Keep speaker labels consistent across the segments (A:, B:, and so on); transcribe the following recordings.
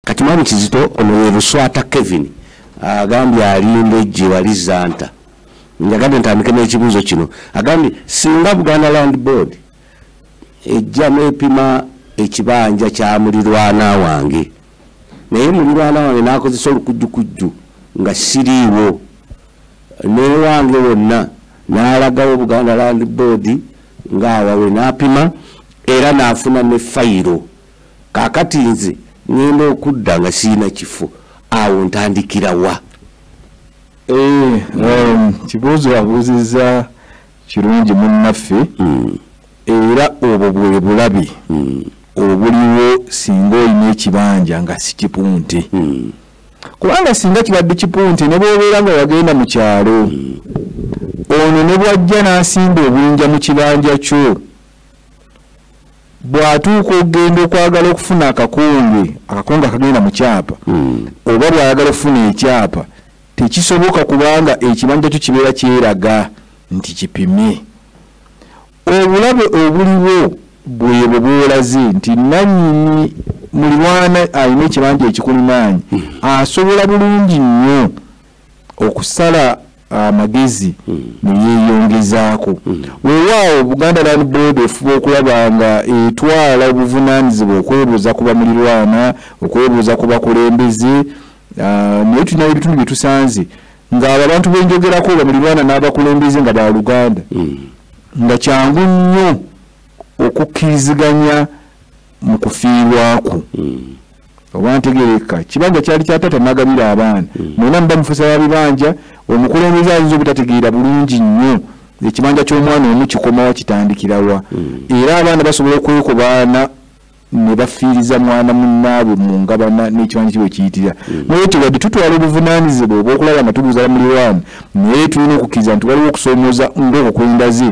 A: Kati Mwami Kizito ono Luswata Kevin agambye alinde jiwalizanta. Njagade ntandike n'ekibuuzo kino. Agambye singa Buganda Land Board ejja n'epima ekibanja kya mulirwana wange. Naye mulirwana wange n'akozesa olukujjukujju nga siriiwo. Ne wange wonna n'alagawo Buganda Land Board ng'awawe n'apima era n'afuna ne fayiro. Kaakati nze ngenda okudda nga siina kifo awo ntandikira wa?
B: Kibuuzo abuuzizza kirungi munnaffe era obwo bwe bulabi obuliwo singa olina ekibanja nga si kipunte kubanga singa kibadde kipunte ne bw'obeera nga wagenda mu kyalo ono ne bw'ajja n'asimba obuyinja mu kibanja kyo bw'atuuka okugenda okwagala okufuna akakonge akagenda mu kyapa oba bw'ayagala okufuna ekyapa tekisoboka kubanga ekibanja kyo kibeera kyeraga nti kipimye. Obulabe obuliwo bwebwe bwolaze nti nannyini mulirwana alina ekibanja ekikulimaanyi asobola bulungi nnyo okusala amagezi ne yeeyongezaako. Weewaawo Buganda Land Board efuba okulaba nga etwala obuvunaanyizibwa okwebuuza ku bamulirwana, okwebuuza ku bakulembeze. Naye tulina ebitundu bye tusanze ng'abo abantu benjogerako bamulirwana n'abakulembeze nga baluganda nga kyangu nnyo okukkiriziganya mu kufiirwako. Oba ntegereka kibanja kyali kya taata n'agabira abaana mwena muba mufusa ya bibanja omukulembeze ayinza obutategeera bulungi nnyo ekibanja ky'omwana omu kikomawa kitandikirawa era abaana basobola okwekobaana ne bafiiriza mwana munnaabwe mu ngabana n'ekibanja kibwe kiyitira. Naye tewadde tutwala obuvunaanyizibwa obw'okulaba nga tubuuza bamulirwana naye tulina okukkiriza nti waliwo okusoomooza ng'okukwendaze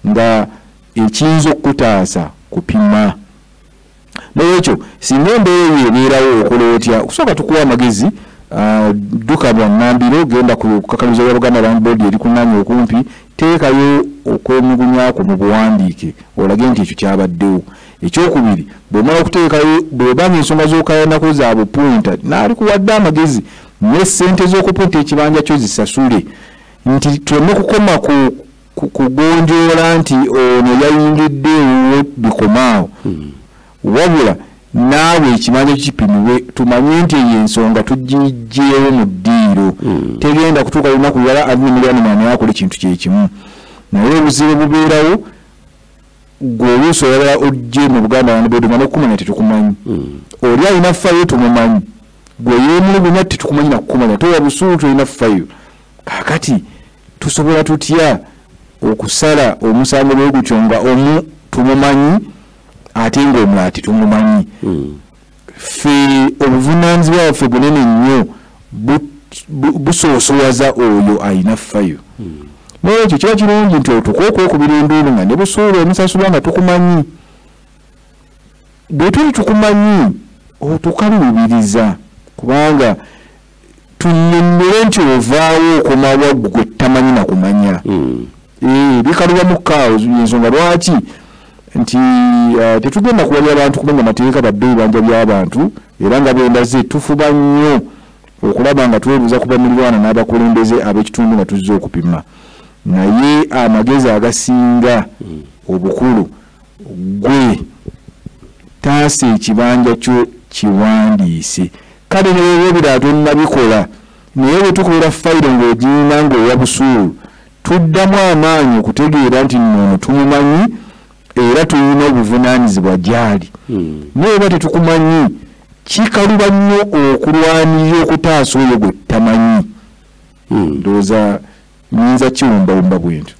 B: nga ekiyinza okukutaasa kupima. N'ekyo singa embeera eyo ebeerawo okola otya okusooka tukuwa amagezi dduka bwa Nambiro genda ku kakalizo ya Buganda Land Board eri kunnanya okumpi teekayo okwemulugunyako mu buwandiike olage nti ekyo kyabaddewo. Ekyokubiri bw'omala okuteekayo bw'obanga ensonga z'okayanako za bupunta n'ali kuwadde amagezi n'essente z'okupunta ekibanja kyo zisasule nti tuleme kukoma kugonjoola nti ono yayingidde ewuwo bikomaawo wabula naawe ekibanja kipimiwe tumanye nti eyo ensonga tugijjeewo mu ddiiro tegenda kutuuka lunaku lwala adimulirwana mwana yakola ekintu kyekimu. Naye obuzibu bubeerawo gwe oluusi oyagala ojje mu Buganda Land Board nga n'okumanya tetukumanyi oli alina ffayo tumumanyi gwe yeemulugunya tetukumanyi nakukumanya towa busuulu tolina ffayo. Kaakati tusobola tutya okusala omusango bwegutyo nga omu tumumanyi ate ng'omulala tetumumanyi? Ffe obuvunaanyizibwa bwaffe bunene nnyo busoosowaza oyo alina ffayo. N'ekyo kiba kirungi nti otuka okwekubira enduulu nga ne busuulu omusasulwa nga tukumanyi. Bwe tuli tukumanyi otukaluubiriza kubanga tunnyonnyola nti ovaawo okomawa gwe tamanyi nakumanya. Bikaluba mu kaawo ensonga lwaki nti tetugenda kuwalya abantu kumenya amateeka badde ebibanja by'abantu era nga bendaze tufuba nnyo okulaba nga twebuuza ku bamulirwana n'abakulembeze ab'ekitundu nga tuzze okupima. Naye amagezi agasinga obukulu gwe taasa ekibanja kyo kiwandiise. Kale neweebira tonnabikola naye bwe tukolera fayiro ng'ogiyina ng'owa busuulu tuddamu amaanyi okutegeera nti nno tumumanyi era tulina obuvunaanyizibwa gy'ali. Naye oba tetukumanyi kikaluba nnyo okulwanirira okutaasa oyo gwe tamanyi. Ndowooza nyinza kiwumbawumba bwentyo.